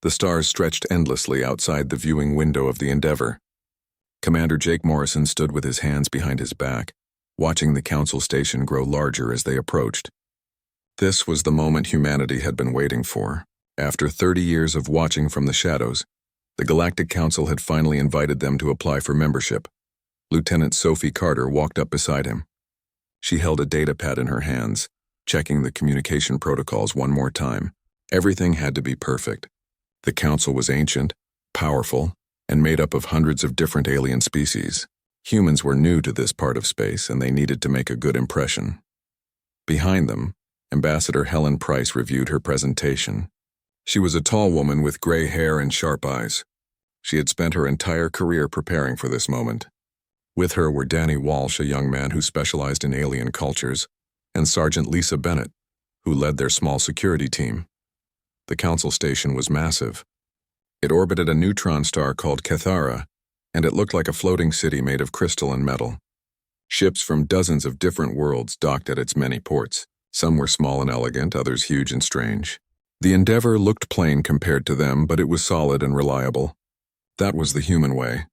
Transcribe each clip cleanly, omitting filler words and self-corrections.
The stars stretched endlessly outside the viewing window of the Endeavor. Commander Jake Morrison stood with his hands behind his back, watching the Council station grow larger as they approached. This was the moment humanity had been waiting for. After 30 years of watching from the shadows, the Galactic Council had finally invited them to apply for membership. Lieutenant Sophie Carter walked up beside him. She held a datapad in her hands, checking the communication protocols one more time. Everything had to be perfect. The Council was ancient, powerful, and made up of hundreds of different alien species. Humans were new to this part of space, and they needed to make a good impression. Behind them, Ambassador Helen Price reviewed her presentation. She was a tall woman with gray hair and sharp eyes. She had spent her entire career preparing for this moment. With her were Danny Walsh, a young man who specialized in alien cultures, and Sergeant Lisa Bennett, who led their small security team. The Council station was massive. It orbited a neutron star called Cathara, and it looked like a floating city made of crystal and metal. Ships from dozens of different worlds docked at its many ports. Some were small and elegant, others huge and strange. The Endeavor looked plain compared to them, but it was solid and reliable. That was the human way.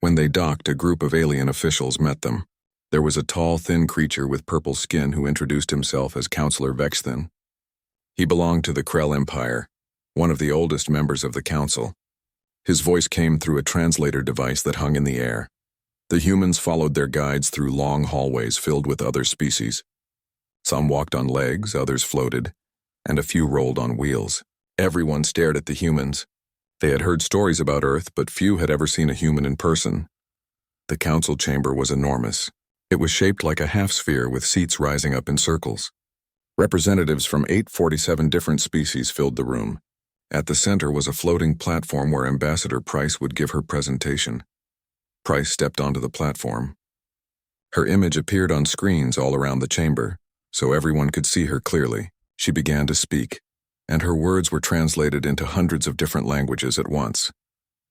When they docked, a group of alien officials met them. There was a tall, thin creature with purple skin who introduced himself as Counselor Vexthin. He belonged to the Krell Empire, one of the oldest members of the Council. His voice came through a translator device that hung in the air. The humans followed their guides through long hallways filled with other species. Some walked on legs, others floated, and a few rolled on wheels. Everyone stared at the humans. They had heard stories about Earth, but few had ever seen a human in person. The Council chamber was enormous. It was shaped like a half-sphere with seats rising up in circles. Representatives from 847 different species filled the room. At the center was a floating platform where Ambassador Price would give her presentation. Price stepped onto the platform. Her image appeared on screens all around the chamber, so everyone could see her clearly. She began to speak, and her words were translated into hundreds of different languages at once.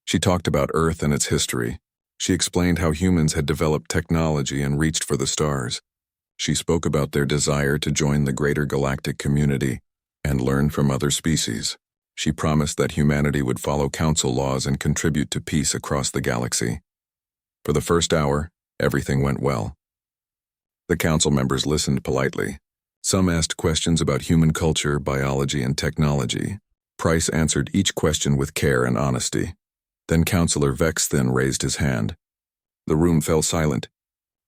She talked about Earth and its history. She explained how humans had developed technology and reached for the stars. She spoke about their desire to join the greater galactic community and learn from other species. She promised that humanity would follow Council laws and contribute to peace across the galaxy. For the first hour, everything went well. The Council members listened politely. Some asked questions about human culture, biology, and technology. Price answered each question with care and honesty. Then Counselor Vexthin raised his hand. The room fell silent.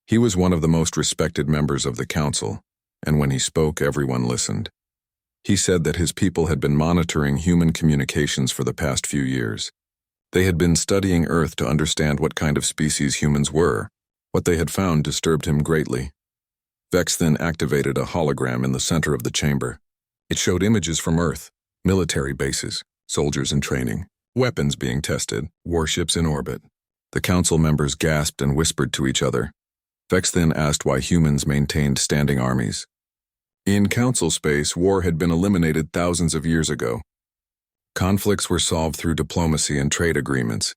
He was one of the most respected members of the Council, and when he spoke, everyone listened. He said that his people had been monitoring human communications for the past few years. They had been studying Earth to understand what kind of species humans were. What they had found disturbed him greatly. Vexthin activated a hologram in the center of the chamber. It showed images from Earth, military bases, soldiers in training, weapons being tested, warships in orbit. The Council members gasped and whispered to each other. Vexthin asked why humans maintained standing armies. In Council space, war had been eliminated thousands of years ago. Conflicts were solved through diplomacy and trade agreements.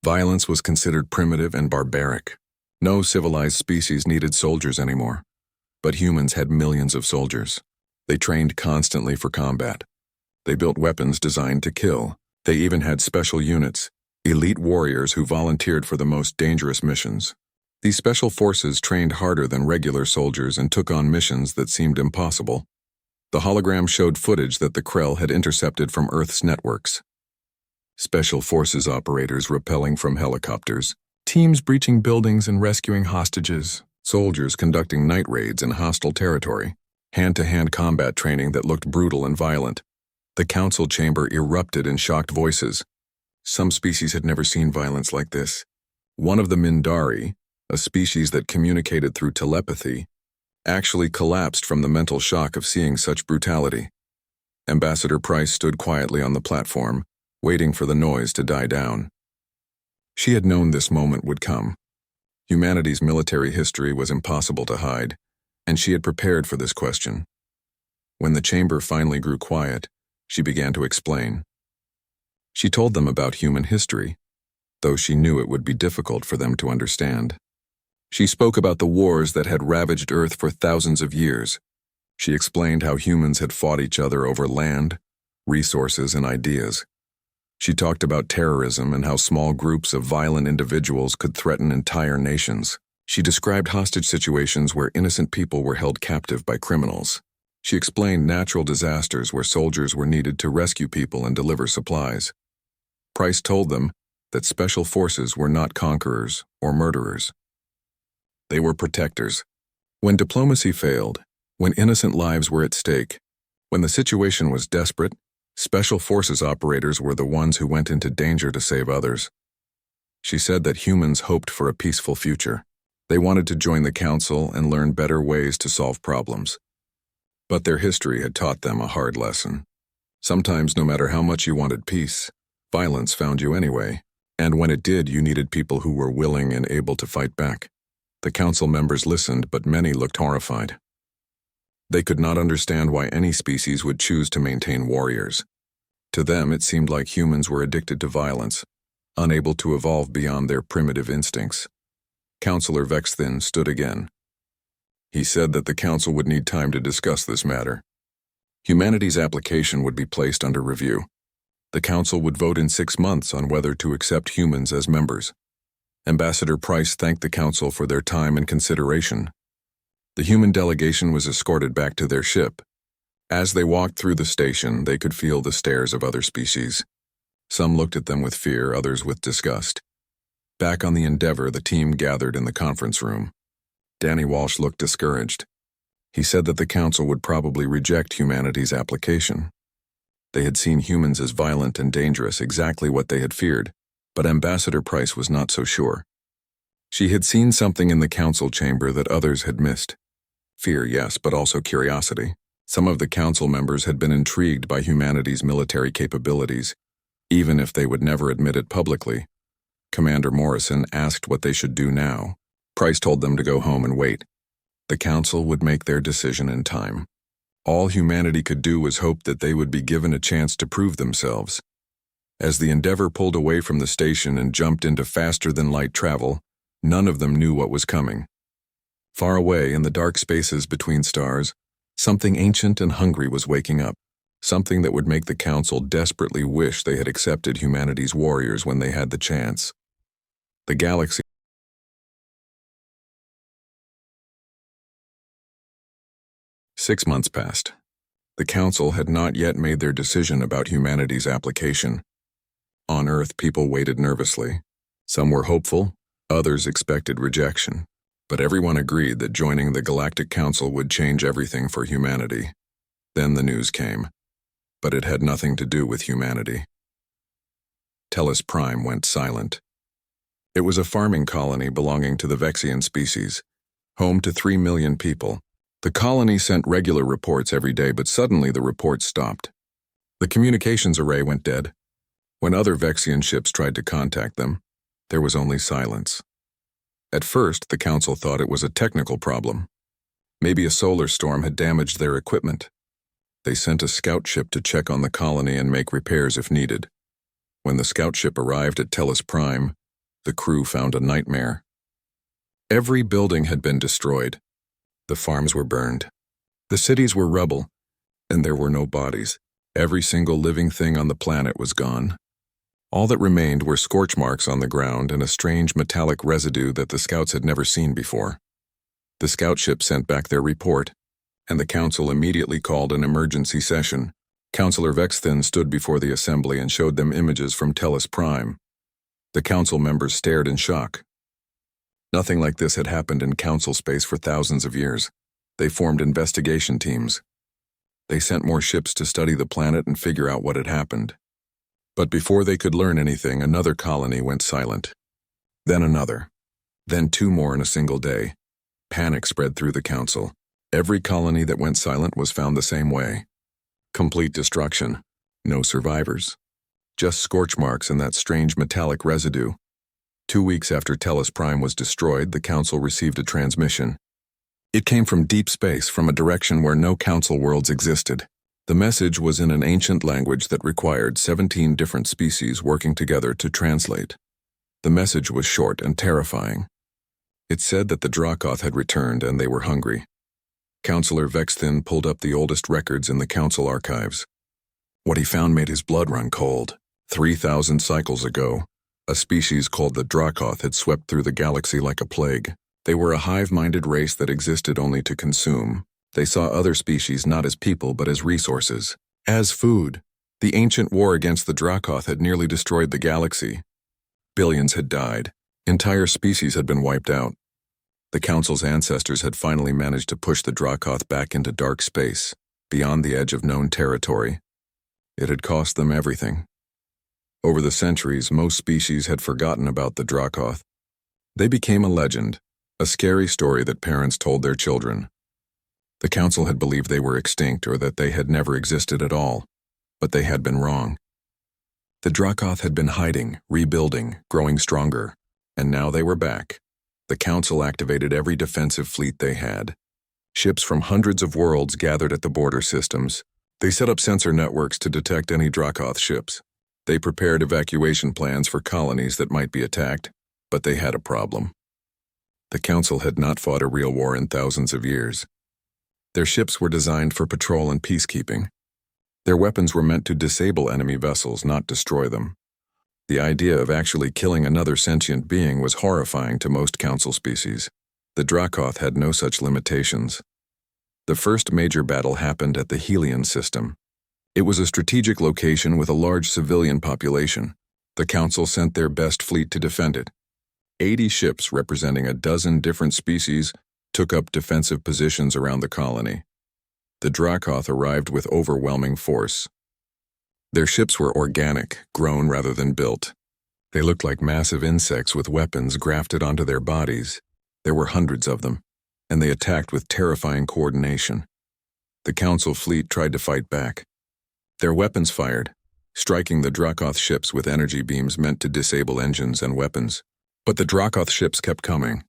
Violence was considered primitive and barbaric. No civilized species needed soldiers anymore. But humans had millions of soldiers. They trained constantly for combat. They built weapons designed to kill. They even had special units, elite warriors who volunteered for the most dangerous missions. These special forces trained harder than regular soldiers and took on missions that seemed impossible. The hologram showed footage that the Krell had intercepted from Earth's networks. Special forces operators rappelling from helicopters, teams breaching buildings and rescuing hostages, soldiers conducting night raids in hostile territory, hand-to-hand combat training that looked brutal and violent. The Council chamber erupted in shocked voices. Some species had never seen violence like this. One of the Mindari, a species that communicated through telepathy, actually collapsed from the mental shock of seeing such brutality. Ambassador Price stood quietly on the platform, waiting for the noise to die down. She had known this moment would come. Humanity's military history was impossible to hide, and she had prepared for this question. When the chamber finally grew quiet, she began to explain. She told them about human history, though she knew it would be difficult for them to understand. She spoke about the wars that had ravaged Earth for thousands of years. She explained how humans had fought each other over land, resources, and ideas. She talked about terrorism and how small groups of violent individuals could threaten entire nations. She described hostage situations where innocent people were held captive by criminals. She explained natural disasters where soldiers were needed to rescue people and deliver supplies. Price told them that special forces were not conquerors or murderers. They were protectors. When diplomacy failed, when innocent lives were at stake, when the situation was desperate, special forces operators were the ones who went into danger to save others. She said that humans hoped for a peaceful future. They wanted to join the council and learn better ways to solve problems. But their history had taught them a hard lesson. Sometimes, no matter how much you wanted peace, violence found you anyway, and when it did, you needed people who were willing and able to fight back. The council members listened, but many looked horrified. They could not understand why any species would choose to maintain warriors. To them, it seemed like humans were addicted to violence, unable to evolve beyond their primitive instincts. Councillor Vexthin stood again. He said that the council would need time to discuss this matter. Humanity's application would be placed under review. The council would vote in 6 months on whether to accept humans as members. Ambassador Price thanked the council for their time and consideration. The human delegation was escorted back to their ship. As they walked through the station, they could feel the stares of other species. Some looked at them with fear, others with disgust. Back on the Endeavor, the team gathered in the conference room. Danny Walsh looked discouraged. He said that the council would probably reject humanity's application. They had seen humans as violent and dangerous, exactly what they had feared, but Ambassador Price was not so sure. She had seen something in the council chamber that others had missed. Fear, yes, but also curiosity. Some of the council members had been intrigued by humanity's military capabilities, even if they would never admit it publicly. Commander Morrison asked what they should do now. Price told them to go home and wait. The council would make their decision in time. All humanity could do was hope that they would be given a chance to prove themselves. As the Endeavor pulled away from the station and jumped into faster-than-light travel, none of them knew what was coming. Far away in the dark spaces between stars, something ancient and hungry was waking up, something that would make the council desperately wish they had accepted humanity's warriors when they had the chance. The galaxy. Six months passed. The council had not yet made their decision about humanity's application. On Earth, people waited nervously. Some were hopeful, others expected rejection. But everyone agreed that joining the Galactic Council would change everything for humanity. Then the news came. But it had nothing to do with humanity. Tellus Prime went silent. It was a farming colony belonging to the Vexian species, home to 3 million people. The colony sent regular reports every day, but suddenly the reports stopped. The communications array went dead. When other Vexian ships tried to contact them, there was only silence. At first, the council thought it was a technical problem. Maybe a solar storm had damaged their equipment. They sent a scout ship to check on the colony and make repairs if needed. When the scout ship arrived at Tellus Prime, the crew found a nightmare. Every building had been destroyed. The farms were burned. The cities were rubble, and there were no bodies. Every single living thing on the planet was gone. All that remained were scorch marks on the ground and a strange metallic residue that the scouts had never seen before. The scout ship sent back their report, and the council immediately called an emergency session. Councillor Vexthin stood before the assembly and showed them images from Tellus Prime. The council members stared in shock. Nothing like this had happened in council space for thousands of years. They formed investigation teams. They sent more ships to study the planet and figure out what had happened. But before they could learn anything, another colony went silent. Then another. Then 2 more in a single day. Panic spread through the council. Every colony that went silent was found the same way. Complete destruction. No survivors. Just scorch marks and that strange metallic residue. 2 weeks after Tellus Prime was destroyed, the council received a transmission. It came from deep space, from a direction where no council worlds existed. The message was in an ancient language that required 17 different species working together to translate. The message was short and terrifying. It said that the Dracoth had returned and they were hungry. Councillor Vexthin pulled up the oldest records in the council archives. What he found made his blood run cold. 3,000 cycles ago, a species called the Dracoth had swept through the galaxy like a plague. They were a hive-minded race that existed only to consume. They saw other species not as people but as resources, as food. The ancient war against the Dracoth had nearly destroyed the galaxy. Billions had died. Entire species had been wiped out. The Council's ancestors had finally managed to push the Dracoth back into dark space, beyond the edge of known territory. It had cost them everything. Over the centuries, most species had forgotten about the Dracoth. They became a legend, a scary story that parents told their children. The Council had believed they were extinct or that they had never existed at all, but they had been wrong. The Dracoth had been hiding, rebuilding, growing stronger, and now they were back. The Council activated every defensive fleet they had. Ships from hundreds of worlds gathered at the border systems. They set up sensor networks to detect any Dracoth ships. They prepared evacuation plans for colonies that might be attacked, but they had a problem. The Council had not fought a real war in thousands of years. Their ships were designed for patrol and peacekeeping. Their weapons were meant to disable enemy vessels, not destroy them. The idea of actually killing another sentient being was horrifying to most Council species. The Dracoth had no such limitations. The first major battle happened at the Helion system. It was a strategic location with a large civilian population. The Council sent their best fleet to defend it. 80 ships representing a dozen different species took up defensive positions around the colony. The Dracoth arrived with overwhelming force. Their ships were organic, grown rather than built. They looked like massive insects with weapons grafted onto their bodies. There were hundreds of them, and they attacked with terrifying coordination. The Council fleet tried to fight back. Their weapons fired, striking the Dracoth ships with energy beams meant to disable engines and weapons. But the Dracoth ships kept coming.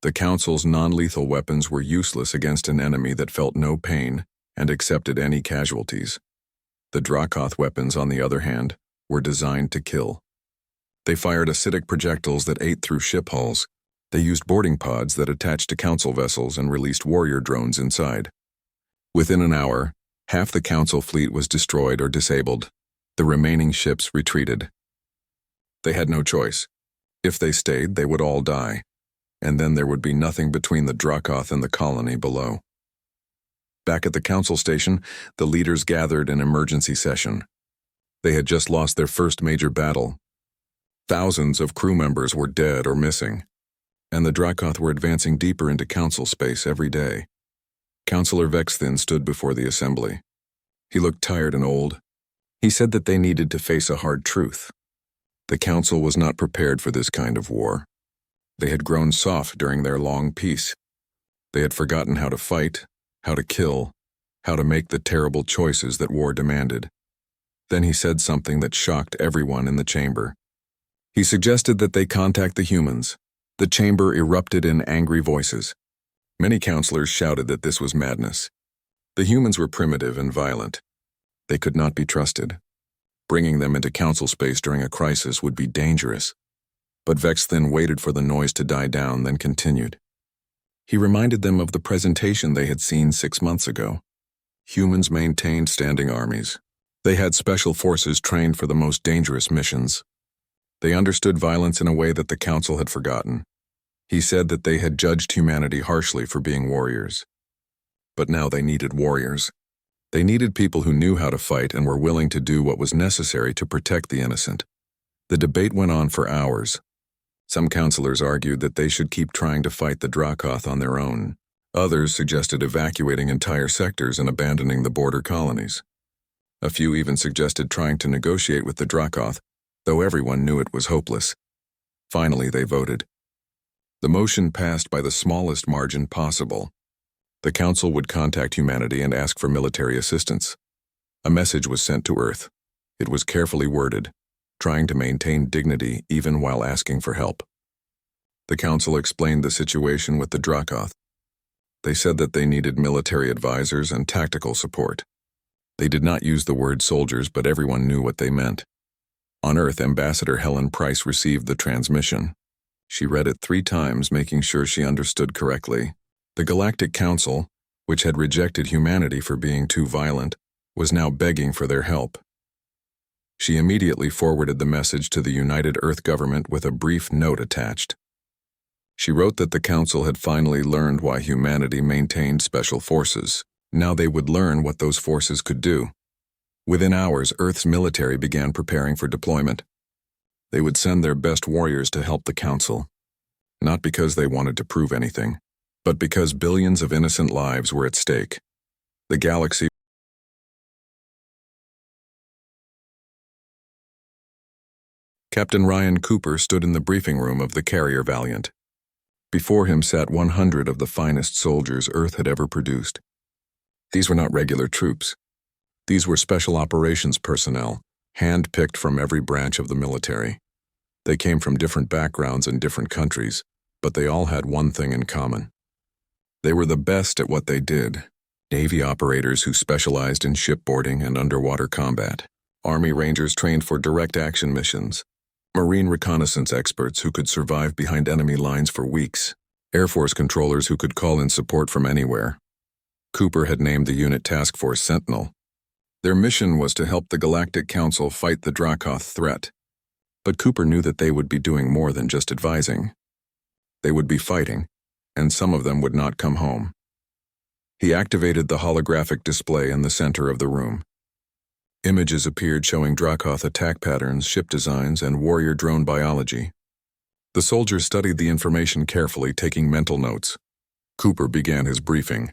The Council's non-lethal weapons were useless against an enemy that felt no pain and accepted any casualties. The Dracoth weapons, on the other hand, were designed to kill. They fired acidic projectiles that ate through ship hulls. They used boarding pods that attached to Council vessels and released warrior drones inside. Within an hour, half the Council fleet was destroyed or disabled. The remaining ships retreated. They had no choice. If they stayed, they would all die, and then there would be nothing between the Dracoth and the colony below. Back at the Council station, the leaders gathered in emergency session. They had just lost their first major battle. Thousands of crew members were dead or missing, and the Dracoth were advancing deeper into Council space every day. Councillor Vexthin stood before the assembly. He looked tired and old. He said that they needed to face a hard truth. The Council was not prepared for this kind of war. They had grown soft during their long peace. They had forgotten how to fight, how to kill, how to make the terrible choices that war demanded. Then he said something that shocked everyone in the chamber. He suggested that they contact the humans. The chamber erupted in angry voices. Many councillors shouted that this was madness. The humans were primitive and violent. They could not be trusted. Bringing them into Council space during a crisis would be dangerous. But Vexthin waited for the noise to die down, then continued. He reminded them of the presentation they had seen 6 months ago. Humans maintained standing armies. They had special forces trained for the most dangerous missions. They understood violence in a way that the Council had forgotten. He said that they had judged humanity harshly for being warriors. But now they needed warriors. They needed people who knew how to fight and were willing to do what was necessary to protect the innocent. The debate went on for hours. Some councillors argued that they should keep trying to fight the Dracoth on their own. Others suggested evacuating entire sectors and abandoning the border colonies. A few even suggested trying to negotiate with the Dracoth, though everyone knew it was hopeless. Finally, they voted. The motion passed by the smallest margin possible. The Council would contact humanity and ask for military assistance. A message was sent to Earth. It was carefully worded, trying to maintain dignity even while asking for help. The Council explained the situation with the Dracoth. They said that they needed military advisors and tactical support. They did not use the word soldiers, but everyone knew what they meant. On Earth, Ambassador Helen Price received the transmission. She read it 3 times, making sure she understood correctly. The Galactic Council, which had rejected humanity for being too violent, was now begging for their help. She immediately forwarded the message to the United Earth government with a brief note attached. She wrote that the Council had finally learned why humanity maintained special forces. Now they would learn what those forces could do. Within hours, Earth's military began preparing for deployment. They would send their best warriors to help the Council, not because they wanted to prove anything, but because billions of innocent lives were at stake. The galaxy. Captain Ryan Cooper stood in the briefing room of the carrier Valiant. Before him sat 100 of the finest soldiers Earth had ever produced. These were not regular troops. These were special operations personnel, hand-picked from every branch of the military. They came from different backgrounds and different countries, but they all had one thing in common. They were the best at what they did. Navy operators who specialized in shipboarding and underwater combat. Army Rangers trained for direct action missions. Marine reconnaissance experts who could survive behind enemy lines for weeks. Air Force controllers who could call in support from anywhere. Cooper had named the unit Task Force Sentinel. Their mission was to help the Galactic Council fight the Dracoth threat. But Cooper knew that they would be doing more than just advising. They would be fighting, and some of them would not come home. He activated the holographic display in the center of the room. Images appeared showing Dracoth attack patterns, ship designs, and warrior drone biology. The soldiers studied the information carefully, taking mental notes. Cooper began his briefing.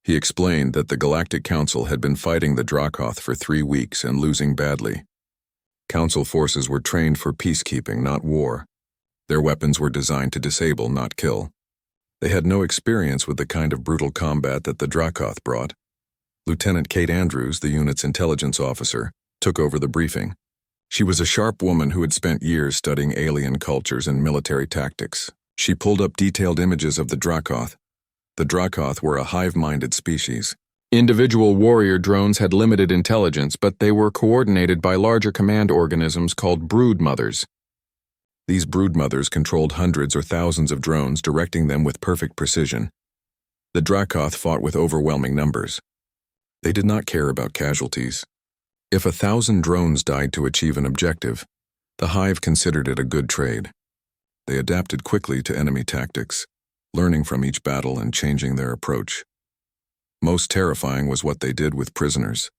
He explained that the Galactic Council had been fighting the Dracoth for 3 weeks and losing badly. Council forces were trained for peacekeeping, not war. Their weapons were designed to disable, not kill. They had no experience with the kind of brutal combat that the Dracoth brought. Lieutenant Kate Andrews, the unit's intelligence officer, took over the briefing. She was a sharp woman who had spent years studying alien cultures and military tactics. She pulled up detailed images of the Dracoth. The Dracoth were a hive-minded species. Individual warrior drones had limited intelligence, but they were coordinated by larger command organisms called brood mothers. These brood mothers controlled hundreds or thousands of drones, directing them with perfect precision. The Dracoth fought with overwhelming numbers. They did not care about casualties. If 1,000 drones died to achieve an objective, the Hive considered it a good trade. They adapted quickly to enemy tactics, learning from each battle and changing their approach. Most terrifying was what they did with prisoners.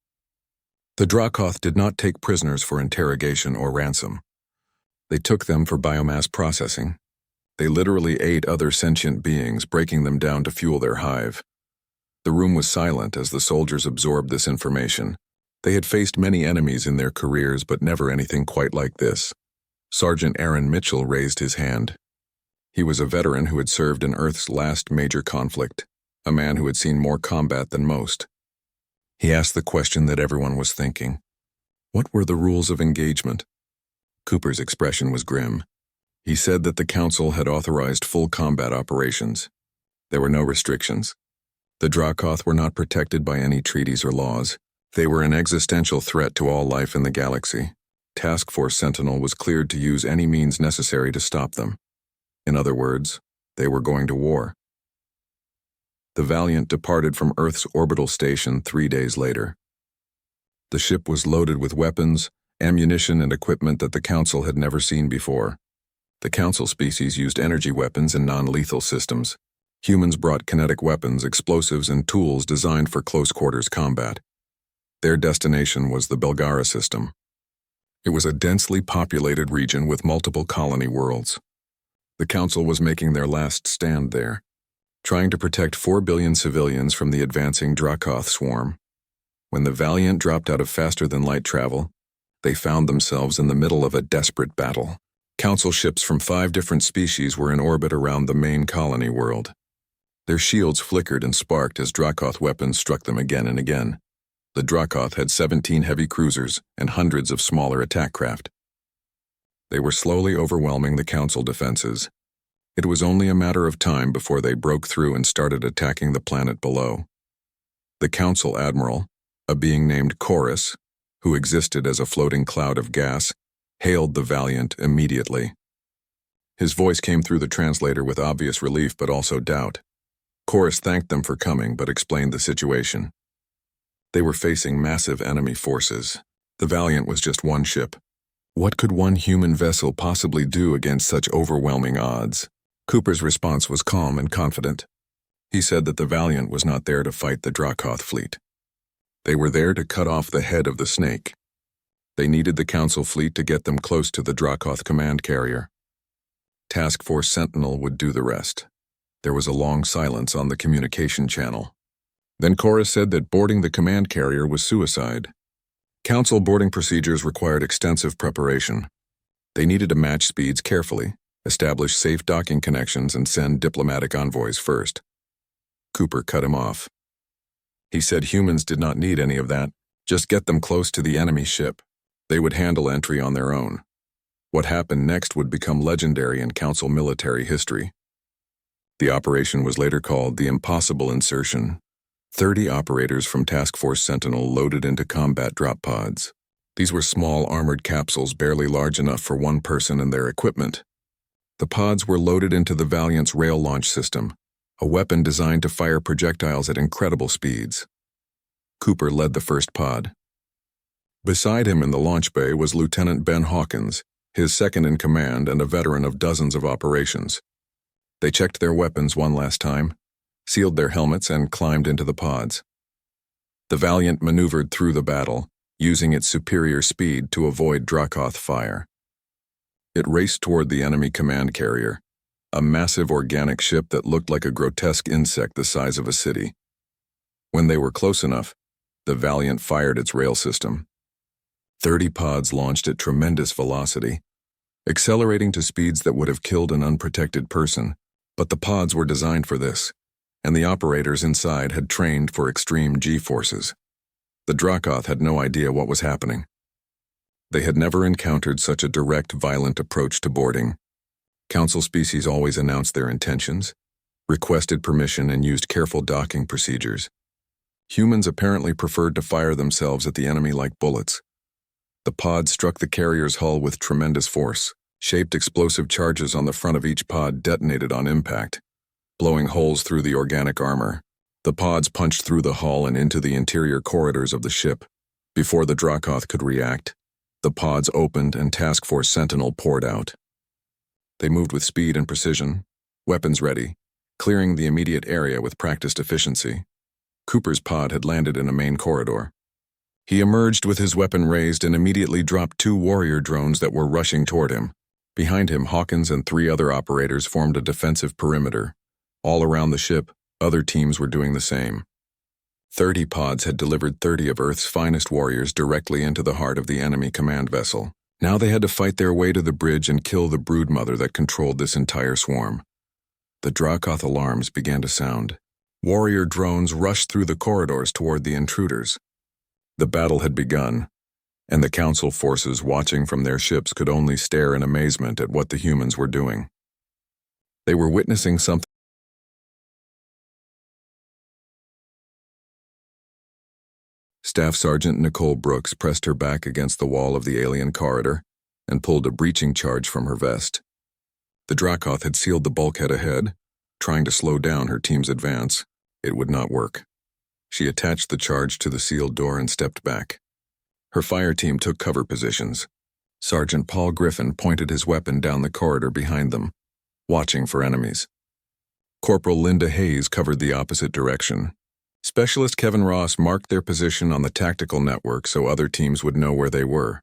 The Dracoth did not take prisoners for interrogation or ransom. They took them for biomass processing. They literally ate other sentient beings, breaking them down to fuel their hive. The room was silent as the soldiers absorbed this information. They had faced many enemies in their careers, but never anything quite like this. Sergeant Aaron Mitchell raised his hand. He was a veteran who had served in Earth's last major conflict, a man who had seen more combat than most. He asked the question that everyone was thinking. What were the rules of engagement? Cooper's expression was grim. He said that the Council had authorized full combat operations. There were no restrictions. The Dracoth were not protected by any treaties or laws. They were an existential threat to all life in the galaxy. Task Force Sentinel was cleared to use any means necessary to stop them. In other words, they were going to war. The Valiant departed from Earth's orbital station 3 days later. The ship was loaded with weapons, ammunition, and equipment that the Council had never seen before. The Council species used energy weapons and non-lethal systems. Humans brought kinetic weapons, explosives, and tools designed for close-quarters combat. Their destination was the Belgara system. It was a densely populated region with multiple colony worlds. The Council was making their last stand there, trying to protect 4 billion civilians from the advancing Dracoth swarm. When the Valiant dropped out of faster-than-light travel, they found themselves in the middle of a desperate battle. Council ships from 5 different species were in orbit around the main colony world. Their shields flickered and sparked as Dracoth weapons struck them again and again. The Dracoth had 17 heavy cruisers and hundreds of smaller attack craft. They were slowly overwhelming the Council defenses. It was only a matter of time before they broke through and started attacking the planet below. The Council Admiral, a being named Chorus, who existed as a floating cloud of gas, hailed the Valiant immediately. His voice came through the translator with obvious relief but also doubt. Chorus thanked them for coming but explained the situation. They were facing massive enemy forces. The Valiant was just one ship. What could one human vessel possibly do against such overwhelming odds? Cooper's response was calm and confident. He said that the Valiant was not there to fight the Dracoth fleet. They were there to cut off the head of the snake. They needed the Council fleet to get them close to the Dracoth command carrier. Task Force Sentinel would do the rest. There was a long silence on the communication channel. Then Cora said that boarding the command carrier was suicide. Council boarding procedures required extensive preparation. They needed to match speeds carefully, establish safe docking connections, and send diplomatic envoys first. Cooper cut him off. He said humans did not need any of that. Just get them close to the enemy ship. They would handle entry on their own. What happened next would become legendary in Council military history. The operation was later called the Impossible Insertion. 30 operators from Task Force Sentinel loaded into combat drop pods. These were small armored capsules barely large enough for one person and their equipment. The pods were loaded into the Valiant's rail launch system, a weapon designed to fire projectiles at incredible speeds. Cooper led the first pod. Beside him in the launch bay was Lieutenant Ben Hawkins, his second in command and a veteran of dozens of operations. They checked their weapons one last time, sealed their helmets, and climbed into the pods. The Valiant maneuvered through the battle, using its superior speed to avoid Dracoth fire. It raced toward the enemy command carrier, a massive organic ship that looked like a grotesque insect the size of a city. When they were close enough, the Valiant fired its rail system. 30 pods launched at tremendous velocity, accelerating to speeds that would have killed an unprotected person, but the pods were designed for this, and the operators inside had trained for extreme G-forces. The Dracoth had no idea what was happening. They had never encountered such a direct, violent approach to boarding. Council species always announced their intentions, requested permission, and used careful docking procedures. Humans apparently preferred to fire themselves at the enemy like bullets. The pods struck the carrier's hull with tremendous force. Shaped explosive charges on the front of each pod detonated on impact, blowing holes through the organic armor. The pods punched through the hull and into the interior corridors of the ship. Before the Dracoth could react, the pods opened and Task Force Sentinel poured out. They moved with speed and precision, weapons ready, clearing the immediate area with practiced efficiency. Cooper's pod had landed in a main corridor. He emerged with his weapon raised and immediately dropped 2 warrior drones that were rushing toward him. Behind him, Hawkins and 3 other operators formed a defensive perimeter. All around the ship, other teams were doing the same. 30 pods had delivered 30 of Earth's finest warriors directly into the heart of the enemy command vessel. Now they had to fight their way to the bridge and kill the broodmother that controlled this entire swarm. The Dracoth alarms began to sound. Warrior drones rushed through the corridors toward the intruders. The battle had begun, and the Council forces watching from their ships could only stare in amazement at what the humans were doing. They were witnessing something. Staff Sergeant Nicole Brooks pressed her back against the wall of the alien corridor and pulled a breaching charge from her vest. The Dracoth had sealed the bulkhead ahead, trying to slow down her team's advance. It would not work. She attached the charge to the sealed door and stepped back. Her fire team took cover positions. Sergeant Paul Griffin pointed his weapon down the corridor behind them, watching for enemies. Corporal Linda Hayes covered the opposite direction. Specialist Kevin Ross marked their position on the tactical network so other teams would know where they were.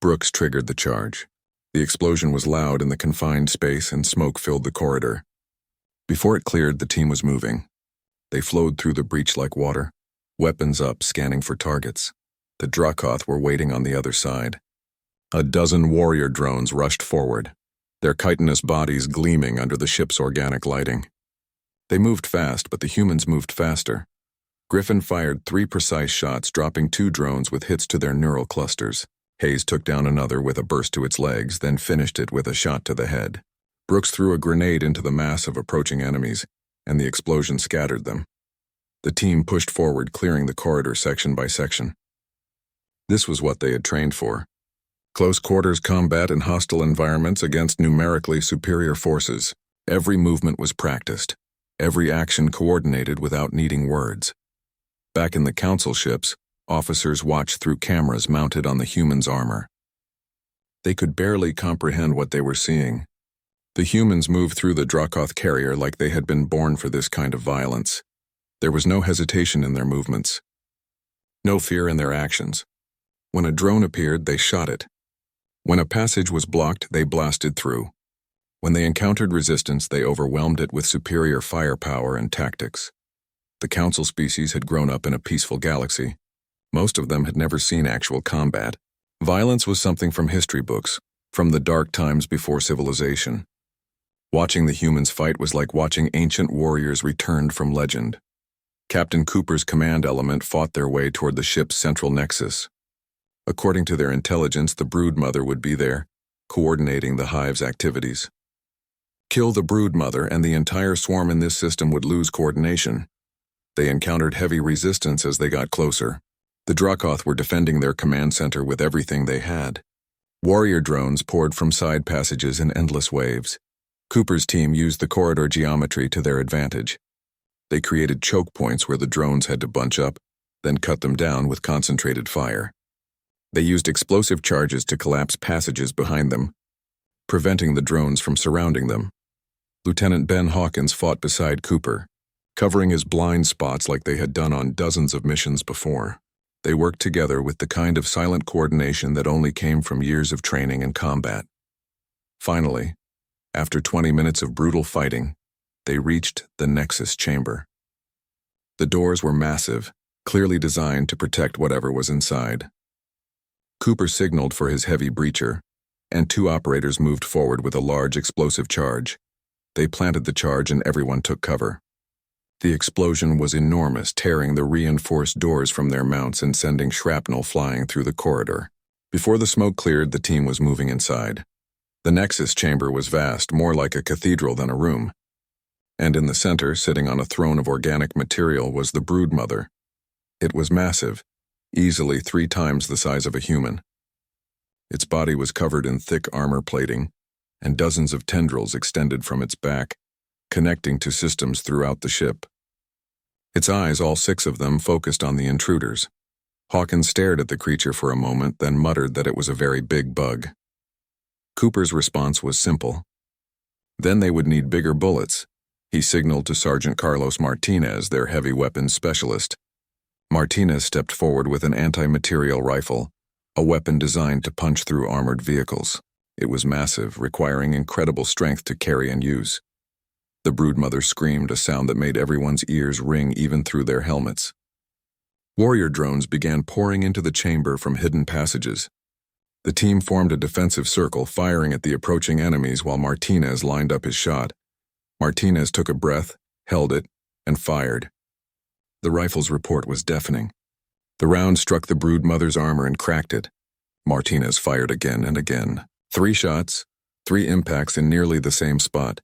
Brooks triggered the charge. The explosion was loud in the confined space and smoke filled the corridor. Before it cleared, the team was moving. They flowed through the breach like water, weapons up, scanning for targets. The Dracoth were waiting on the other side. A dozen warrior drones rushed forward, their chitinous bodies gleaming under the ship's organic lighting. They moved fast, but the humans moved faster. Griffin fired 3 precise shots, dropping 2 drones with hits to their neural clusters. Hayes took down another with a burst to its legs, then finished it with a shot to the head. Brooks threw a grenade into the mass of approaching enemies, and the explosion scattered them. The team pushed forward, clearing the corridor section by section. This was what they had trained for. Close quarters combat in hostile environments against numerically superior forces. Every movement was practiced. Every action coordinated without needing words. Back in the Council ships, officers watched through cameras mounted on the humans' armor. They could barely comprehend what they were seeing. The humans moved through the Dracoth carrier like they had been born for this kind of violence. There was no hesitation in their movements. No fear in their actions. When a drone appeared, they shot it. When a passage was blocked, they blasted through. When they encountered resistance, they overwhelmed it with superior firepower and tactics. The Council species had grown up in a peaceful galaxy. Most of them had never seen actual combat. Violence was something from history books, from the dark times before civilization. Watching the humans fight was like watching ancient warriors returned from legend. Captain Cooper's command element fought their way toward the ship's central nexus. According to their intelligence, the broodmother would be there, coordinating the hive's activities. Kill the broodmother and the entire swarm in this system would lose coordination. They encountered heavy resistance as they got closer. The Dracoth were defending their command center with everything they had. Warrior drones poured from side passages in endless waves. Cooper's team used the corridor geometry to their advantage. They created choke points where the drones had to bunch up, then cut them down with concentrated fire. They used explosive charges to collapse passages behind them, preventing the drones from surrounding them. Lieutenant Ben Hawkins fought beside Cooper, covering his blind spots like they had done on dozens of missions before. They worked together with the kind of silent coordination that only came from years of training and combat. Finally, after 20 minutes of brutal fighting, they reached the Nexus chamber. The doors were massive, clearly designed to protect whatever was inside. Cooper signaled for his heavy breacher, and 2 operators moved forward with a large explosive charge. They planted the charge and everyone took cover. The explosion was enormous, tearing the reinforced doors from their mounts and sending shrapnel flying through the corridor. Before the smoke cleared, the team was moving inside. The Nexus chamber was vast, more like a cathedral than a room. And in the center, sitting on a throne of organic material, was the broodmother. It was massive, easily 3 times the size of a human. Its body was covered in thick armor plating, and dozens of tendrils extended from its back, connecting to systems throughout the ship. Its eyes, all 6 of them, focused on the intruders. Hawkins stared at the creature for a moment, then muttered that it was a very big bug. Cooper's response was simple. Then they would need bigger bullets. He signaled to Sergeant Carlos Martinez, their heavy weapons specialist. Martinez stepped forward with an anti-material rifle, a weapon designed to punch through armored vehicles. It was massive, requiring incredible strength to carry and use. The broodmother screamed, a sound that made everyone's ears ring even through their helmets. Warrior drones began pouring into the chamber from hidden passages. The team formed a defensive circle, firing at the approaching enemies while Martinez lined up his shot. Martinez took a breath, held it, and fired. The rifle's report was deafening. The round struck the broodmother's armor and cracked it. Martinez fired again and again. 3 shots, 3 impacts in nearly the same spot.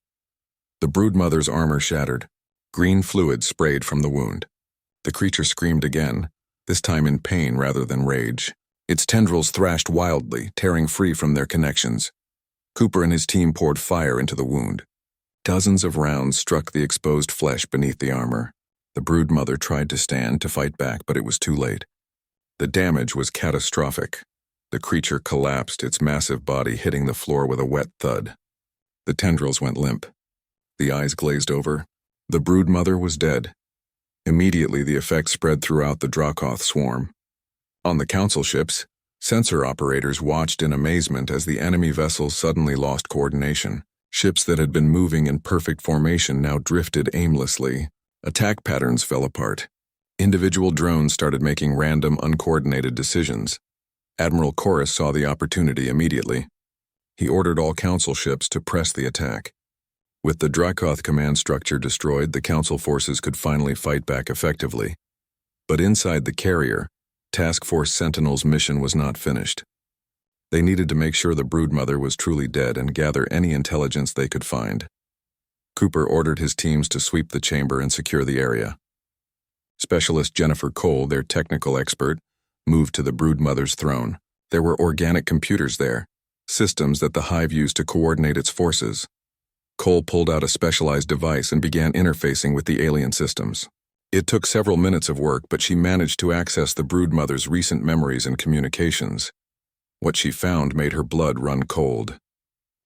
The broodmother's armor shattered. Green fluid sprayed from the wound. The creature screamed again, this time in pain rather than rage. Its tendrils thrashed wildly, tearing free from their connections. Cooper and his team poured fire into the wound. Dozens of rounds struck the exposed flesh beneath the armor. The broodmother tried to stand to fight back, but it was too late. The damage was catastrophic. The creature collapsed, its massive body hitting the floor with a wet thud. The tendrils went limp. The eyes glazed over. The broodmother was dead. Immediately, the effect spread throughout the Dracoth swarm. On the Council ships, sensor operators watched in amazement as the enemy vessels suddenly lost coordination. Ships that had been moving in perfect formation now drifted aimlessly. Attack patterns fell apart. Individual drones started making random, uncoordinated decisions. Admiral Chorus saw the opportunity immediately. He ordered all Council ships to press the attack. With the Dracoth command structure destroyed, the Council forces could finally fight back effectively. But inside the carrier, Task Force Sentinel's mission was not finished. They needed to make sure the broodmother was truly dead and gather any intelligence they could find. Cooper ordered his teams to sweep the chamber and secure the area. Specialist Jennifer Cole, their technical expert, moved to the broodmother's throne. There were organic computers there, systems that the hive used to coordinate its forces. Cole pulled out a specialized device and began interfacing with the alien systems. It took several minutes of work, but she managed to access the broodmother's recent memories and communications. What she found made her blood run cold.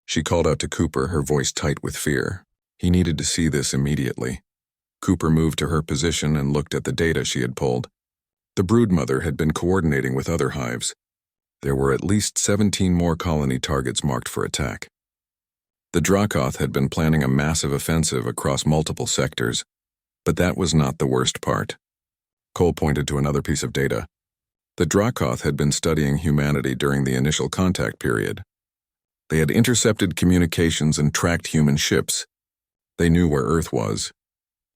She called out to Cooper, her voice tight with fear. He needed to see this immediately. Cooper moved to her position and looked at the data she had pulled. The broodmother had been coordinating with other hives. There were at least 17 more colony targets marked for attack. The Dracoth had been planning a massive offensive across multiple sectors, but that was not the worst part. Cole pointed to another piece of data. The Dracoth had been studying humanity during the initial contact period. They had intercepted communications and tracked human ships. They knew where Earth was.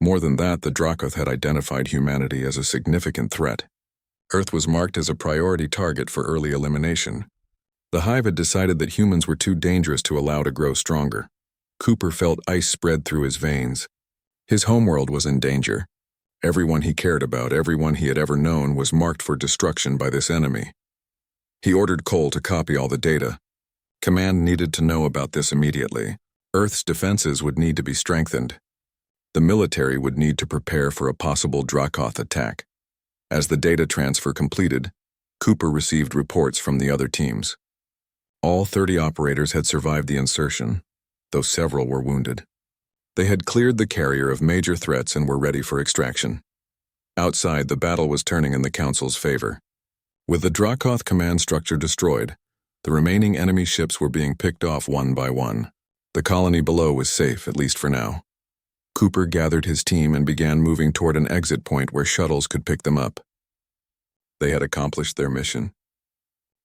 More than that, the Dracoth had identified humanity as a significant threat. Earth was marked as a priority target for early elimination. The hive had decided that humans were too dangerous to allow to grow stronger. Cooper felt ice spread through his veins. His homeworld was in danger. Everyone he cared about, everyone he had ever known, was marked for destruction by this enemy. He ordered Cole to copy all the data. Command needed to know about this immediately. Earth's defenses would need to be strengthened. The military would need to prepare for a possible Dracoth attack. As the data transfer completed, Cooper received reports from the other teams. All 30 operators had survived the insertion, though several were wounded. They had cleared the carrier of major threats and were ready for extraction. Outside, the battle was turning in the Council's favor. With the Dracoth command structure destroyed, the remaining enemy ships were being picked off one by one. The colony below was safe, at least for now. Cooper gathered his team and began moving toward an exit point where shuttles could pick them up. They had accomplished their mission.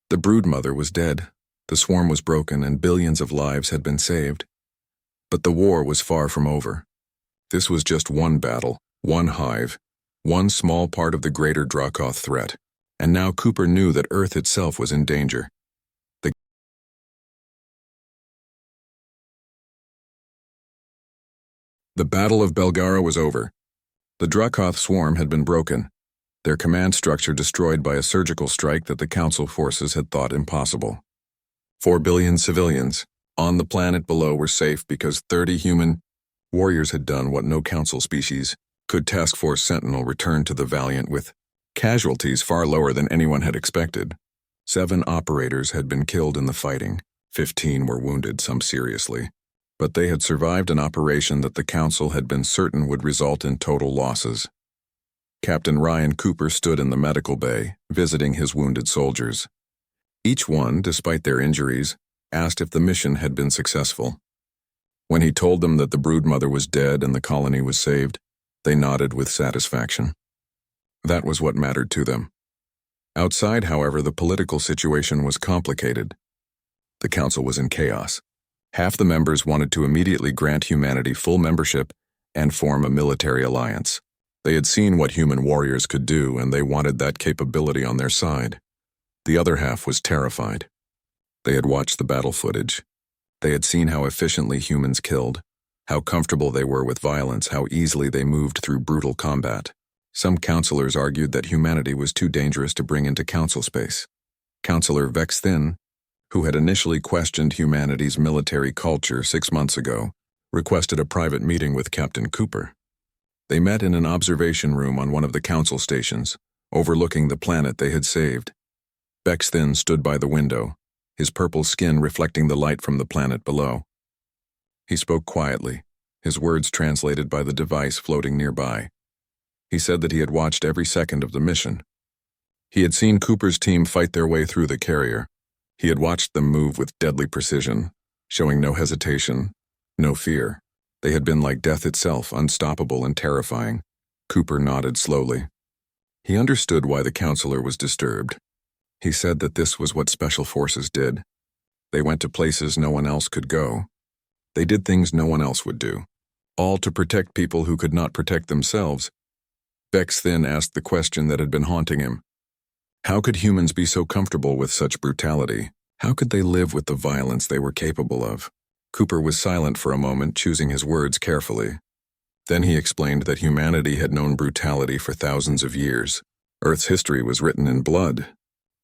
The broodmother was dead, the swarm was broken, and billions of lives had been saved. But the war was far from over. This was just one battle, one hive, one small part of the greater Dracoth threat, and now Cooper knew that Earth itself was in danger. The Battle of Belgara was over. The Dracoth swarm had been broken, their command structure destroyed by a surgical strike that the Council forces had thought impossible. 4 billion civilians on the planet below were safe because 30 human warriors had done what no Council species could. Task Force Sentinel returned to the Valiant with casualties far lower than anyone had expected. 7 operators had been killed in the fighting, 15 were wounded, some seriously. But they had survived an operation that the Council had been certain would result in total losses. Captain Ryan Cooper stood in the medical bay, visiting his wounded soldiers. Each one, despite their injuries, asked if the mission had been successful. When he told them that the broodmother was dead and the colony was saved, they nodded with satisfaction. That was what mattered to them. Outside, however, the political situation was complicated. The Council was in chaos. Half the members wanted to immediately grant humanity full membership and form a military alliance. They had seen what human warriors could do, and they wanted that capability on their side. The other half was terrified. They had watched the battle footage. They had seen how efficiently humans killed, how comfortable they were with violence, how easily they moved through brutal combat. Some counselors argued that humanity was too dangerous to bring into Council space. Counselor Vex Thin, who had initially questioned humanity's military culture 6 months ago, requested a private meeting with Captain Cooper. They met in an observation room on one of the Council stations, overlooking the planet they had saved. Vex Thin stood by the window, his purple skin reflecting the light from the planet below. He spoke quietly, his words translated by the device floating nearby. He said that he had watched every second of the mission. He had seen Cooper's team fight their way through the carrier. He had watched them move with deadly precision, showing no hesitation, no fear. They had been like death itself, unstoppable and terrifying. Cooper nodded slowly. He understood why the counselor was disturbed. He said that this was what special forces did. They went to places no one else could go. They did things no one else would do, all to protect people who could not protect themselves. Vex Thin asked the question that had been haunting him. How could humans be so comfortable with such brutality? How could they live with the violence they were capable of? Cooper was silent for a moment, choosing his words carefully. Then he explained that humanity had known brutality for thousands of years. Earth's history was written in blood.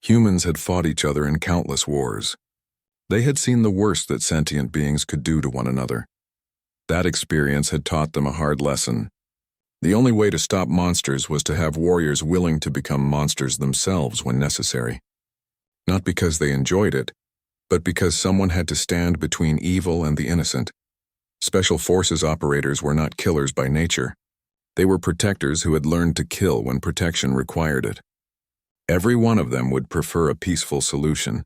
Humans had fought each other in countless wars. They had seen the worst that sentient beings could do to one another. That experience had taught them a hard lesson. The only way to stop monsters was to have warriors willing to become monsters themselves when necessary. Not because they enjoyed it, but because someone had to stand between evil and the innocent. Special Forces operators were not killers by nature. They were protectors who had learned to kill when protection required it. Every one of them would prefer a peaceful solution.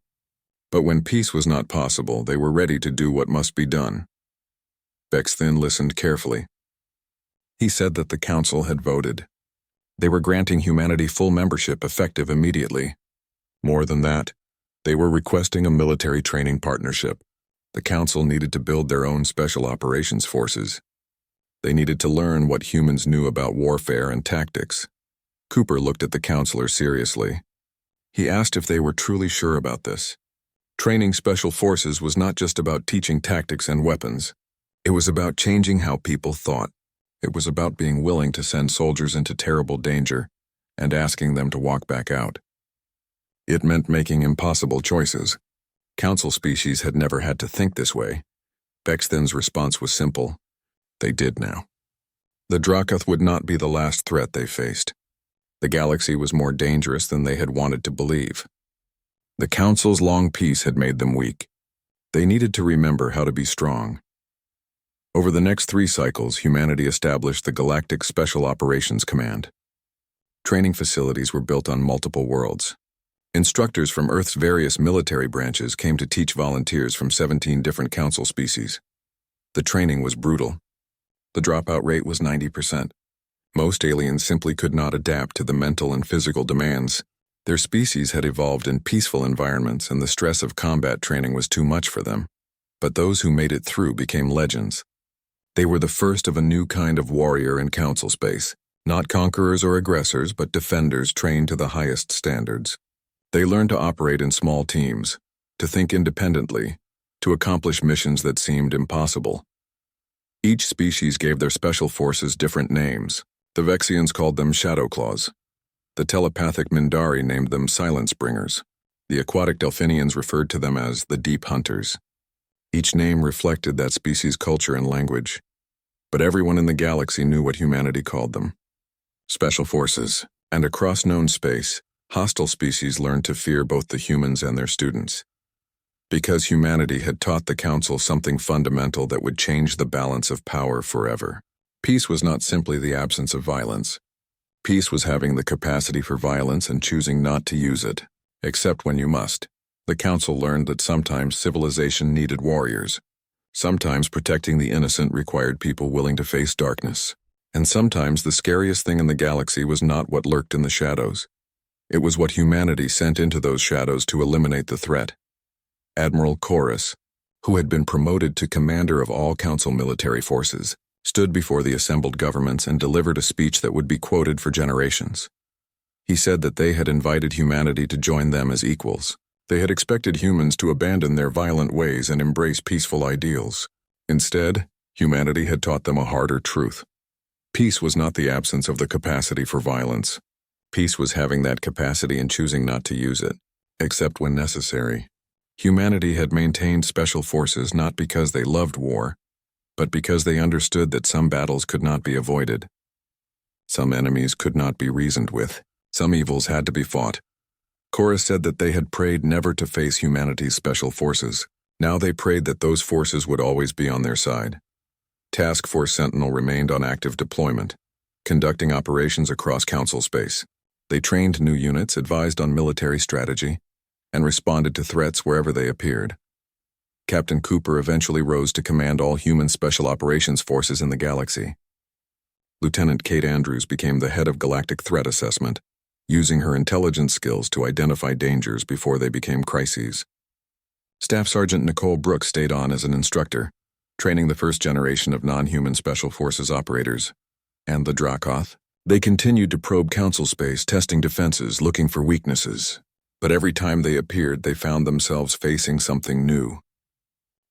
But when peace was not possible, they were ready to do what must be done. Bexthin listened carefully. He said that the council had voted. They were granting humanity full membership effective immediately. More than that, they were requesting a military training partnership. The council needed to build their own special operations forces. They needed to learn what humans knew about warfare and tactics. Cooper looked at the counselor seriously. He asked if they were truly sure about this. Training special forces was not just about teaching tactics and weapons. It was about changing how people thought. It was about being willing to send soldiers into terrible danger and asking them to walk back out. It meant making impossible choices. Council species had never had to think this way. Bexthin's response was simple. They did now. The Dracoth would not be the last threat they faced. The galaxy was more dangerous than they had wanted to believe. The Council's long peace had made them weak. They needed to remember how to be strong. Over the next 3 cycles, humanity established the Galactic Special Operations Command. Training facilities were built on multiple worlds. Instructors from Earth's various military branches came to teach volunteers from 17 different council species. The training was brutal. The dropout rate was 90%. Most aliens simply could not adapt to the mental and physical demands. Their species had evolved in peaceful environments, and the stress of combat training was too much for them. But those who made it through became legends. They were the first of a new kind of warrior in council space, not conquerors or aggressors, but defenders trained to the highest standards. They learned to operate in small teams, to think independently, to accomplish missions that seemed impossible. Each species gave their special forces different names. The Vexians called them Shadowclaws. The telepathic Mindari named them Silence Bringers. The aquatic Delphinians referred to them as the Deep Hunters. Each name reflected that species' culture and language. But everyone in the galaxy knew what humanity called them. Special Forces. And across known space, hostile species learned to fear both the humans and their students. Because humanity had taught the Council something fundamental that would change the balance of power forever. Peace was not simply the absence of violence. Peace was having the capacity for violence and choosing not to use it, except when you must. The Council learned that sometimes civilization needed warriors. Sometimes protecting the innocent required people willing to face darkness. And sometimes the scariest thing in the galaxy was not what lurked in the shadows. It was what humanity sent into those shadows to eliminate the threat. Admiral Chorus, who had been promoted to commander of all Council military forces, stood before the assembled governments and delivered a speech that would be quoted for generations. He said that they had invited humanity to join them as equals. They had expected humans to abandon their violent ways and embrace peaceful ideals. Instead, humanity had taught them a harder truth. Peace was not the absence of the capacity for violence. Peace was having that capacity and choosing not to use it, except when necessary. Humanity had maintained special forces not because they loved war, but because they understood that some battles could not be avoided. Some enemies could not be reasoned with. Some evils had to be fought. Chorus said that they had prayed never to face humanity's special forces. Now they prayed that those forces would always be on their side. Task Force Sentinel remained on active deployment, conducting operations across Council space. They trained new units, advised on military strategy, and responded to threats wherever they appeared. Captain Cooper eventually rose to command all human special operations forces in the galaxy. Lieutenant Kate Andrews became the head of Galactic Threat Assessment, using her intelligence skills to identify dangers before they became crises. Staff Sergeant Nicole Brooks stayed on as an instructor, training the first generation of non-human special forces operators. And the Dracoth? They continued to probe Council space, testing defenses, looking for weaknesses. But every time they appeared, they found themselves facing something new.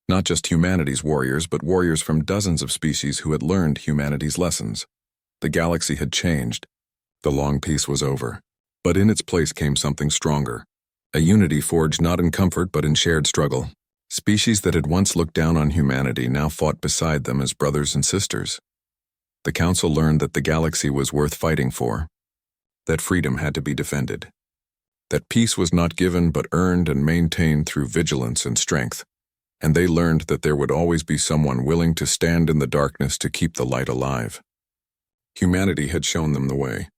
Not just humanity's warriors, but warriors from dozens of species who had learned humanity's lessons. The galaxy had changed. The long peace was over. But in its place came something stronger. A unity forged not in comfort but in shared struggle. Species that had once looked down on humanity now fought beside them as brothers and sisters. The Council learned that the galaxy was worth fighting for, that freedom had to be defended, that peace was not given but earned and maintained through vigilance and strength, and they learned that there would always be someone willing to stand in the darkness to keep the light alive. Humanity had shown them the way.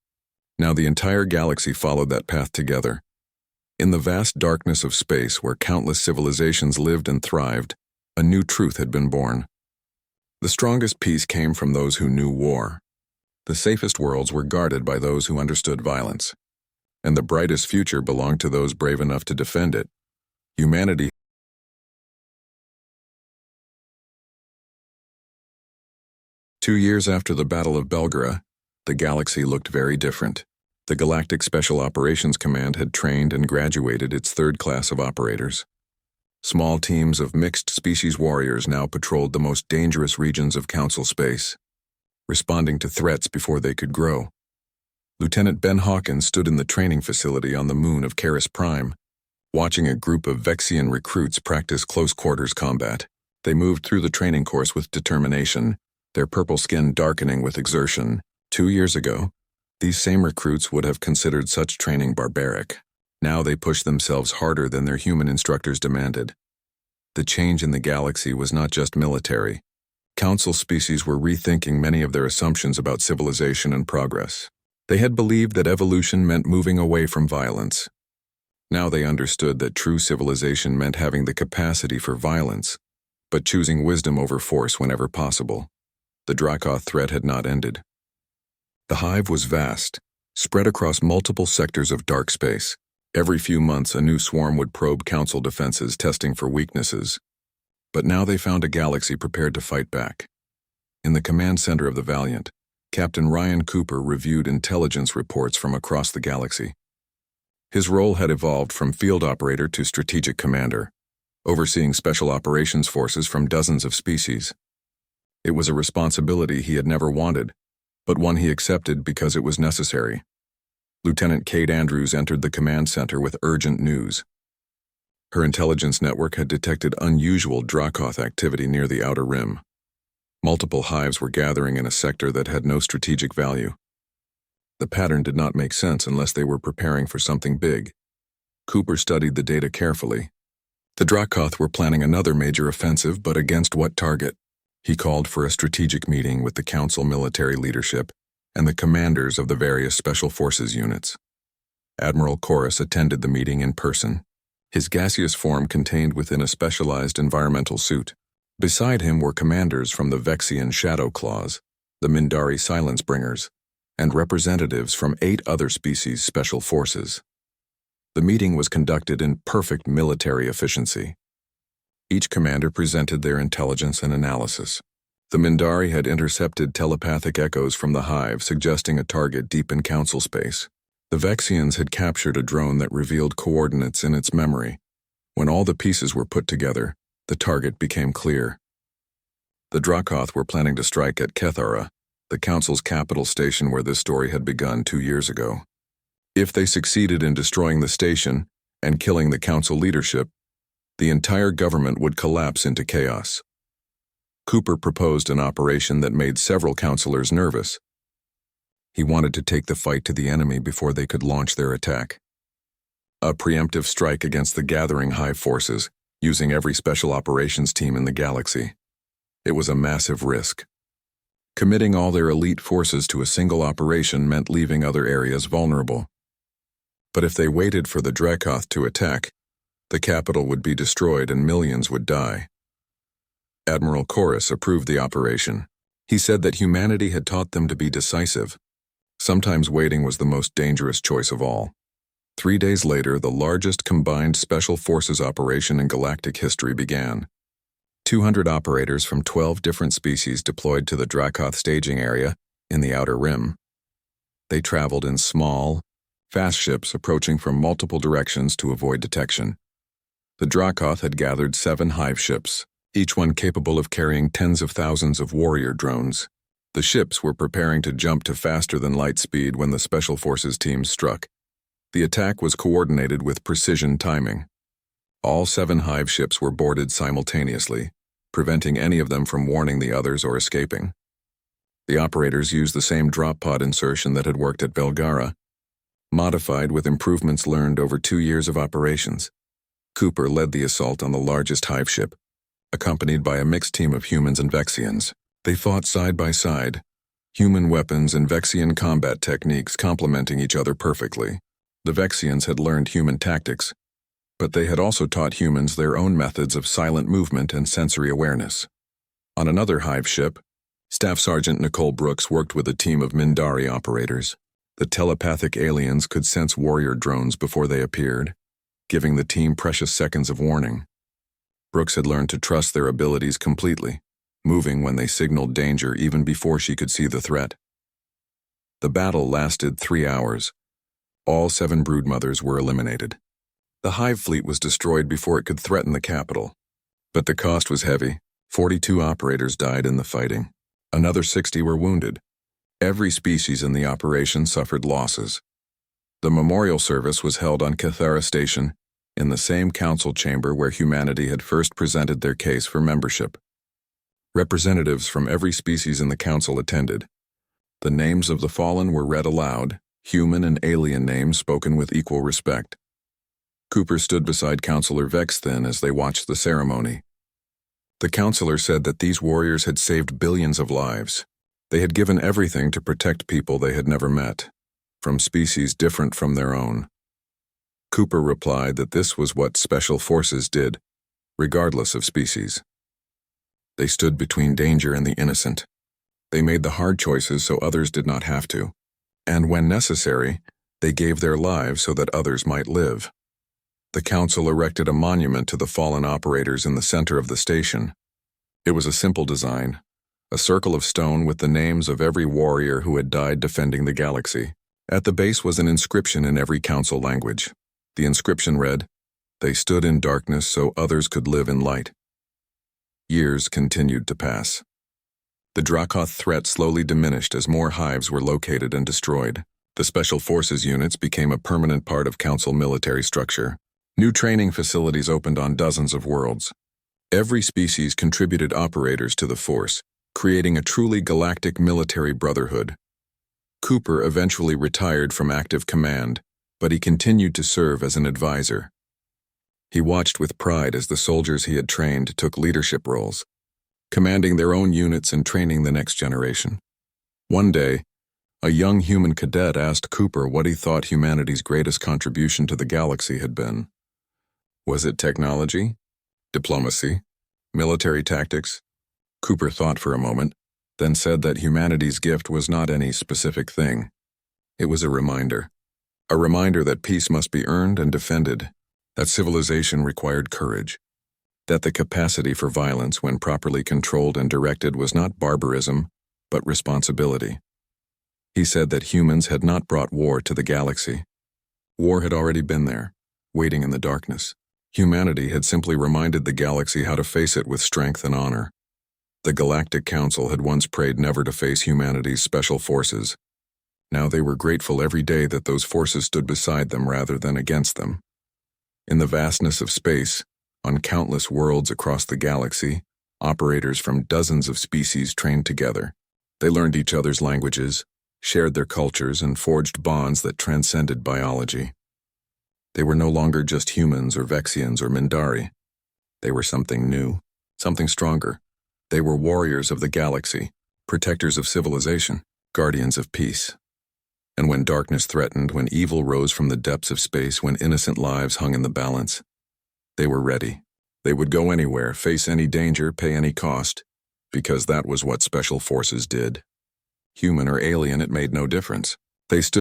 Now the entire galaxy followed that path together. In the vast darkness of space where countless civilizations lived and thrived, a new truth had been born. The strongest peace came from those who knew war. The safest worlds were guarded by those who understood violence. And the brightest future belonged to those brave enough to defend it. Humanity. 2 years after the Battle of Belgara, the galaxy looked very different. The Galactic Special Operations Command had trained and graduated its third class of operators. Small teams of mixed-species warriors now patrolled the most dangerous regions of Council space, responding to threats before they could grow. Lieutenant Ben Hawkins stood in the training facility on the moon of Karis Prime, watching a group of Vexian recruits practice close-quarters combat. They moved through the training course with determination, their purple skin darkening with exertion. 2 years ago, these same recruits would have considered such training barbaric. Now they pushed themselves harder than their human instructors demanded. The change in the galaxy was not just military. Council species were rethinking many of their assumptions about civilization and progress. They had believed that evolution meant moving away from violence. Now they understood that true civilization meant having the capacity for violence, but choosing wisdom over force whenever possible. The Dracoth threat had not ended. The hive was vast, spread across multiple sectors of dark space. Every few months, a new swarm would probe Council defenses, testing for weaknesses. But now they found a galaxy prepared to fight back. In the command center of the Valiant, Captain Ryan Cooper reviewed intelligence reports from across the galaxy. His role had evolved from field operator to strategic commander, overseeing special operations forces from dozens of species. It was a responsibility he had never wanted, but one he accepted because it was necessary. Lieutenant Kate Andrews entered the command center with urgent news. Her intelligence network had detected unusual Dracoth activity near the outer rim. Multiple hives were gathering in a sector that had no strategic value. The pattern did not make sense unless they were preparing for something big. Cooper studied the data carefully. The Dracoth were planning another major offensive, but against what target? He called for a strategic meeting with the Council military leadership and the commanders of the various special forces units. Admiral Chorus attended the meeting in person, his gaseous form contained within a specialized environmental suit. Beside him were commanders from the Vexian Shadow Claws, the Mindari Silence Bringers, and representatives from 8 other species' special forces. The meeting was conducted in perfect military efficiency. Each commander presented their intelligence and analysis. The Mindari had intercepted telepathic echoes from the hive suggesting a target deep in Council space. The Vexians had captured a drone that revealed coordinates in its memory. When all the pieces were put together, the target became clear. The Dracoth were planning to strike at Kethara, the Council's capital station where this story had begun 2 years ago. If they succeeded in destroying the station and killing the Council leadership, the entire government would collapse into chaos. Cooper proposed an operation that made several councilors nervous. He wanted to take the fight to the enemy before they could launch their attack. A preemptive strike against the gathering hive forces, using every special operations team in the galaxy. It was a massive risk. Committing all their elite forces to a single operation meant leaving other areas vulnerable. But if they waited for the Dracoth to attack, the capital would be destroyed and millions would die. Admiral Chorus approved the operation. He said that humanity had taught them to be decisive. Sometimes waiting was the most dangerous choice of all. 3 days later, the largest combined special forces operation in galactic history began. 200 operators from 12 different species deployed to the Dracoth staging area in the Outer Rim. They traveled in small, fast ships approaching from multiple directions to avoid detection. The Dracoth had gathered 7 hive ships, each one capable of carrying tens of thousands of warrior drones. The ships were preparing to jump to faster-than-light speed when the Special Forces teams struck. The attack was coordinated with precision timing. All 7 hive ships were boarded simultaneously, preventing any of them from warning the others or escaping. The operators used the same drop pod insertion that had worked at Belgara, modified with improvements learned over 2 years of operations. Cooper led the assault on the largest hive ship, accompanied by a mixed team of humans and Vexians. They fought side by side, human weapons and Vexian combat techniques complementing each other perfectly. The Vexians had learned human tactics, but they had also taught humans their own methods of silent movement and sensory awareness. On another hive ship, Staff Sergeant Nicole Brooks worked with a team of Mindari operators. The telepathic aliens could sense warrior drones before they appeared, giving the team precious seconds of warning. Brooks had learned to trust their abilities completely, moving when they signaled danger even before she could see the threat. The battle lasted 3 hours. All 7 broodmothers were eliminated. The hive fleet was destroyed before it could threaten the capital. But the cost was heavy. 42 operators died in the fighting. Another 60 were wounded. Every species in the operation suffered losses. The memorial service was held on Cathara Station, in the same council chamber where humanity had first presented their case for membership. Representatives from every species in the council attended. The names of the fallen were read aloud, human and alien names spoken with equal respect. Cooper stood beside Councillor Vexthin as they watched the ceremony. The counselor said that these warriors had saved billions of lives. They had given everything to protect people they had never met, from species different from their own. Cooper replied that this was what special forces did, regardless of species. They stood between danger and the innocent. They made the hard choices so others did not have to. And when necessary, they gave their lives so that others might live. The council erected a monument to the fallen operators in the center of the station. It was a simple design, a circle of stone with the names of every warrior who had died defending the galaxy. At the base was an inscription in every council language. The inscription read, "They stood in darkness so others could live in light." Years continued to pass. The Dracoth threat slowly diminished as more hives were located and destroyed. The Special Forces units became a permanent part of Council military structure. New training facilities opened on dozens of worlds. Every species contributed operators to the force, creating a truly galactic military brotherhood. Cooper eventually retired from active command, but he continued to serve as an advisor. He watched with pride as the soldiers he had trained took leadership roles, commanding their own units and training the next generation. One day, a young human cadet asked Cooper what he thought humanity's greatest contribution to the galaxy had been. Was it technology? Diplomacy? Military tactics? Cooper thought for a moment, then said that humanity's gift was not any specific thing. It was a reminder that peace must be earned and defended, that civilization required courage, that the capacity for violence when properly controlled and directed was not barbarism, but responsibility. He said that humans had not brought war to the galaxy. War had already been there, waiting in the darkness. Humanity had simply reminded the galaxy how to face it with strength and honor. The Galactic Council had once prayed never to face humanity's special forces. Now they were grateful every day that those forces stood beside them rather than against them. In the vastness of space, on countless worlds across the galaxy, operators from dozens of species trained together. They learned each other's languages, shared their cultures, and forged bonds that transcended biology. They were no longer just humans or Vexians or Mindari. They were something new, something stronger. They were warriors of the galaxy, protectors of civilization, guardians of peace. And when darkness threatened, when evil rose from the depths of space, when innocent lives hung in the balance, they were ready. They would go anywhere, face any danger, pay any cost, because that was what special forces did. Human or alien, it made no difference. They stood